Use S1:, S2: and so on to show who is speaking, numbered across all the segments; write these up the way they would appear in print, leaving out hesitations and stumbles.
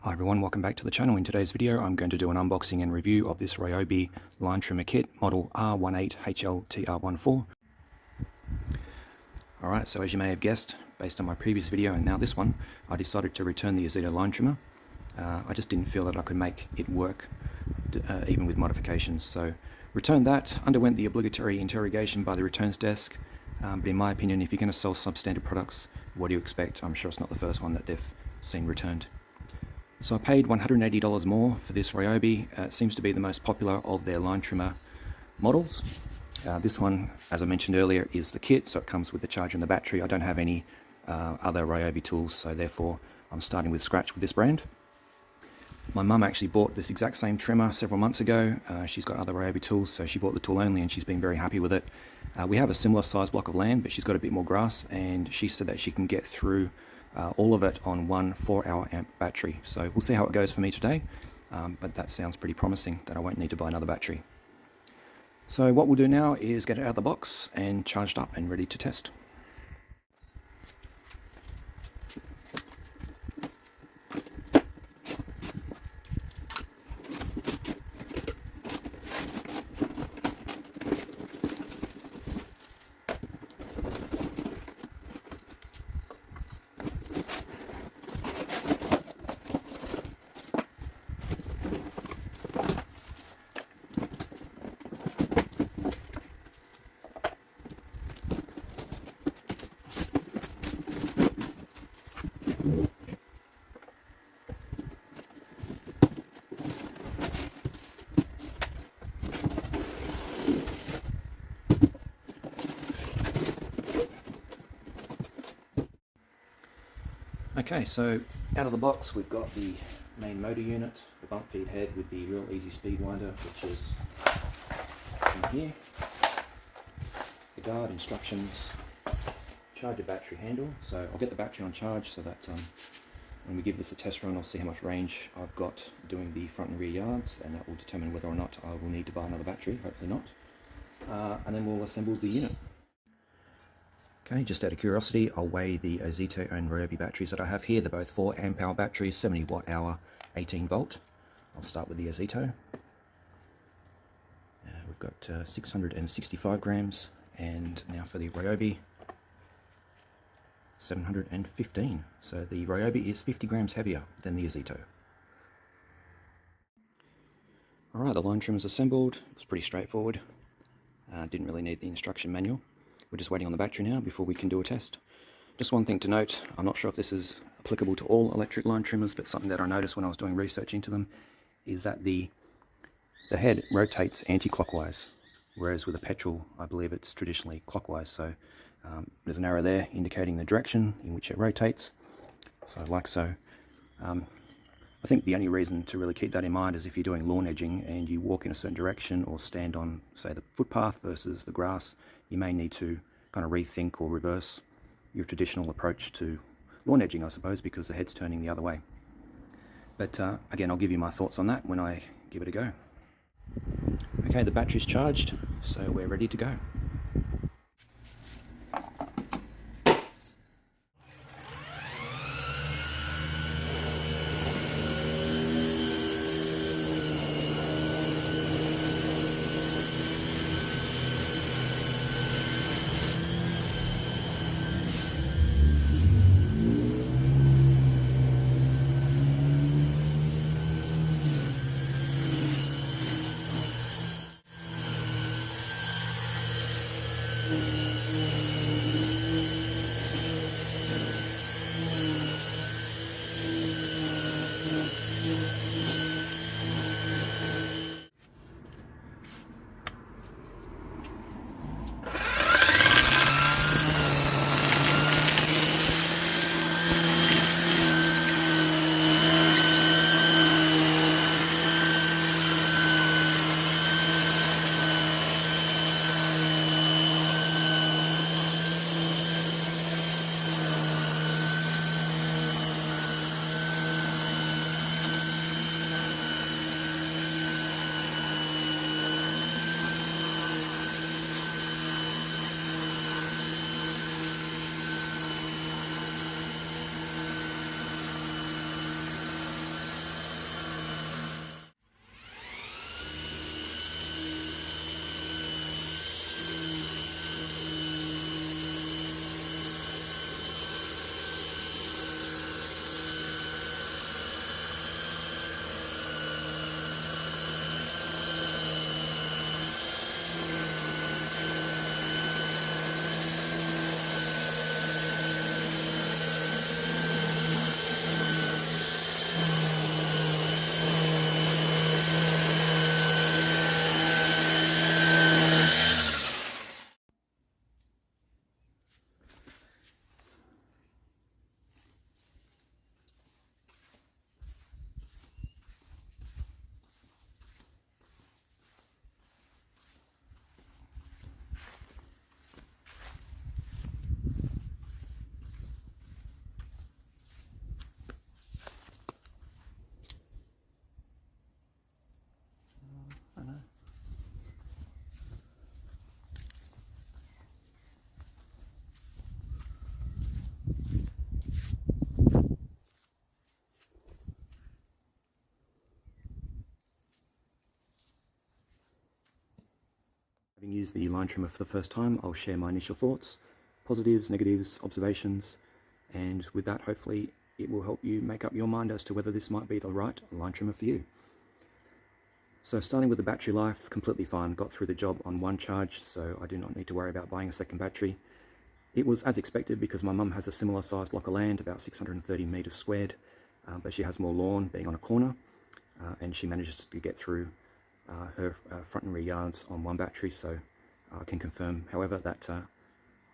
S1: Hi everyone, welcome back to the channel. In today's video I'm going to do an unboxing and review of this Ryobi line trimmer kit model R18HLTR14. Alright, so as you may have guessed, based on my previous video and now this one, I decided to return the Azito line trimmer. I just didn't feel that I could make it work, even with modifications. So returned that, underwent the obligatory interrogation by the returns desk, but in my opinion, if you're going to sell substandard products, what do you expect? I'm sure it's not the first one that they've seen returned. So I paid $180 more for this Ryobi. It seems to be the most popular of their line trimmer models. This one, as I mentioned earlier, is the kit, so it comes with the charger and the battery. I don't have any other Ryobi tools, so therefore I'm starting with scratch with this brand. My mum actually bought this exact same trimmer several months ago. She's got other Ryobi tools, so she bought the tool only and she's been very happy with it. We have a similar size block of land, but she's got a bit more grass, and she said that she can get through all of it on one 4-hour amp battery. So we'll see how it goes for me today, but that sounds pretty promising that I won't need to buy another battery. So what we'll do now is get it out of the box and charged up and ready to test. Okay, so out of the box we've got the main motor unit, the bump feed head with the real easy speed winder, which is in here, the guard, instructions, charger battery handle. So I'll get the battery on charge so that when we give this a test run I'll see how much range I've got doing the front and rear yards, and that will determine whether or not I will need to buy another battery, hopefully not. And then we'll assemble the unit. Okay, just out of curiosity, I'll weigh the Azito and Ryobi batteries that I have here. They're both 4 amp hour batteries, 70 watt hour, 18 volt. I'll start with the Azito. We've got 665 grams, and now for the Ryobi, 715. So the Ryobi is 50 grams heavier than the Azito. Alright, the line trimmer's assembled. It was pretty straightforward. Didn't really need the instruction manual. We're just waiting on the battery now before we can do a test. Just one thing to note, I'm not sure if this is applicable to all electric line trimmers, but something that I noticed when I was doing research into them is that the head rotates anti-clockwise, whereas with a petrol I believe it's traditionally clockwise. So there's an arrow there indicating the direction in which it rotates, so like so. I think the only reason to really keep that in mind is if you're doing lawn edging and you walk in a certain direction or stand on, say, the footpath versus the grass, you may need to kind of rethink or reverse your traditional approach to lawn edging, I suppose, because the head's turning the other way. But again, I'll give you my thoughts on that when I give it a go. Okay, the battery's charged, so we're ready to go. use the line trimmer for the first time, I'll share my initial thoughts, positives, negatives, observations, and with that hopefully it will help you make up your mind as to whether this might be the right line trimmer for you. So starting with the battery life, completely fine, got through the job on one charge, so I do not need to worry about buying a second battery. It was as expected because my mum has a similar size block of land, about 630 metres squared, but she has more lawn being on a corner, and she manages to get through her front and rear yards on one battery, so I can confirm, however, that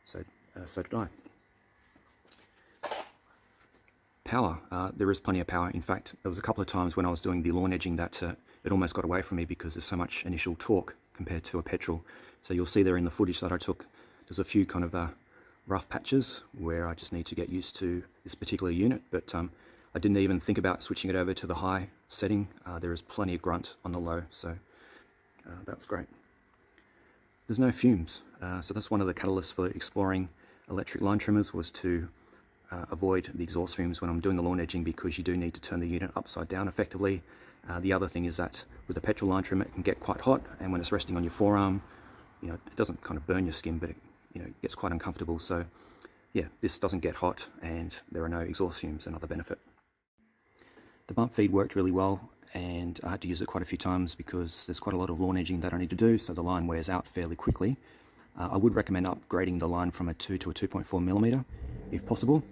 S1: so did I. Power, there is plenty of power. In fact, there was a couple of times when I was doing the lawn edging that it almost got away from me because there's so much initial torque compared to a petrol. So you'll see there in the footage that I took, there's a few kind of rough patches where I just need to get used to this particular unit, but I didn't even think about switching it over to the high setting. There is plenty of grunt on the low, so that was great. There's no fumes, so that's one of the catalysts for exploring electric line trimmers, was to avoid the exhaust fumes when I'm doing the lawn edging, because you do need to turn the unit upside down effectively. The other thing is that with the petrol line trimmer, it can get quite hot, and when it's resting on your forearm, you know, it doesn't kind of burn your skin, but it, you know, gets quite uncomfortable. So yeah, this doesn't get hot, and there are no exhaust fumes, another benefit. The bump feed worked really well, and I had to use it quite a few times because there's quite a lot of lawn edging that I need to do, so the line wears out fairly quickly. I would recommend upgrading the line from a 2 to a 2.4mm if possible.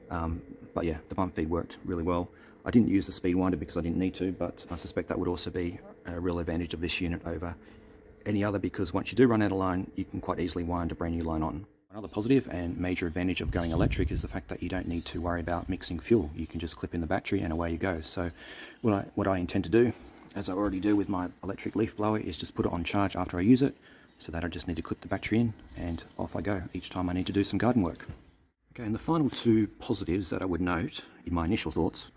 S1: But yeah, the bump feed worked really well. I didn't use the speed winder because I didn't need to, but I suspect that would also be a real advantage of this unit over any other, because once you do run out of line, you can quite easily wind a brand new line on. Another positive and major advantage of going electric is the fact that you don't need to worry about mixing fuel. You can just clip in the battery and away you go. So what I intend to do, as I already do with my electric leaf blower, is just put it on charge after I use it, so that I just need to clip the battery in and off I go each time I need to do some garden work. Okay, and the final two positives that I would note in my initial thoughts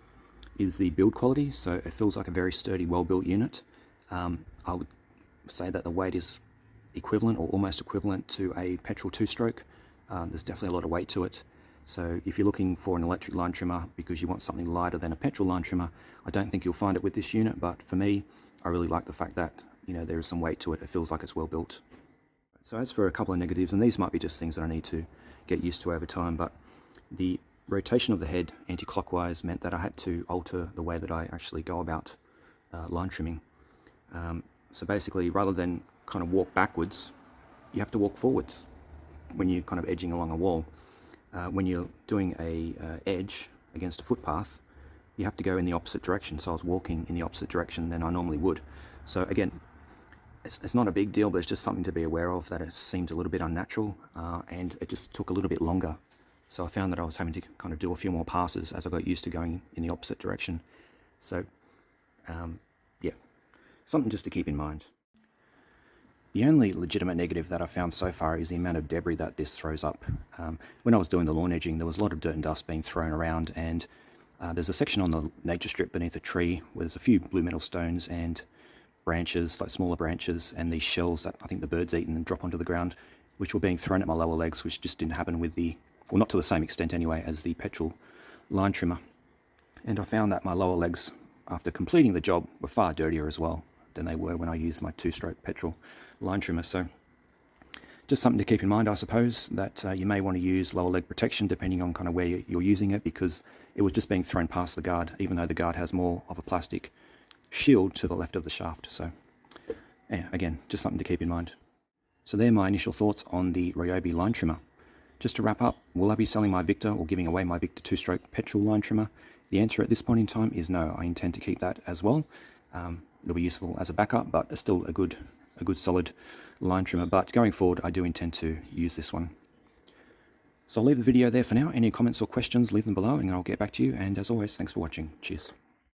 S1: is the build quality. So it feels like a very sturdy, well-built unit. I would say that the weight is equivalent or almost equivalent to a petrol two-stroke. There's definitely a lot of weight to it. So if you're looking for an electric line trimmer because you want something lighter than a petrol line trimmer, I don't think you'll find it with this unit, but for me, I really like the fact that, you know, there is some weight to it. It feels like it's well built. So as for a couple of negatives, and these might be just things that I need to get used to over time, but the rotation of the head anti-clockwise meant that I had to alter the way that I actually go about line trimming. So basically, rather than kind of walk backwards, you have to walk forwards when you're kind of edging along a wall. When you're doing a edge against a footpath, you have to go in the opposite direction. So I was walking in the opposite direction than I normally would. So again, it's not a big deal, but it's just something to be aware of, that it seemed a little bit unnatural, and it just took a little bit longer. So I found that I was having to kind of do a few more passes as I got used to going in the opposite direction. So yeah, something just to keep in mind. The only legitimate negative that I've found so far is the amount of debris that this throws up. When I was doing the lawn edging, there was a lot of dirt and dust being thrown around, and there's a section on the nature strip beneath a tree where there's a few blue metal stones and branches, like smaller branches, and these shells that I think the birds eat and drop onto the ground, which were being thrown at my lower legs, which just didn't happen with the, well, not to the same extent anyway, as the petrol line trimmer. And I found that my lower legs, after completing the job, were far dirtier as well than they were when I used my two-stroke petrol line trimmer. So just something to keep in mind, I suppose, that you may want to use lower leg protection depending on kind of where you're using it, because it was just being thrown past the guard, even though the guard has more of a plastic shield to the left of the shaft. So yeah, again, just something to keep in mind. So they're my initial thoughts on the Ryobi line trimmer. Just to wrap up, will I be selling my Victor or giving away my Victor two-stroke petrol line trimmer? The answer at this point in time is no. I intend to keep that as well. It'll be useful as a backup, but it's still a good solid line trimmer. But going forward, I do intend to use this one. So I'll leave the video there for now. Any comments or questions, leave them below and I'll get back to you. And as always, thanks for watching. Cheers.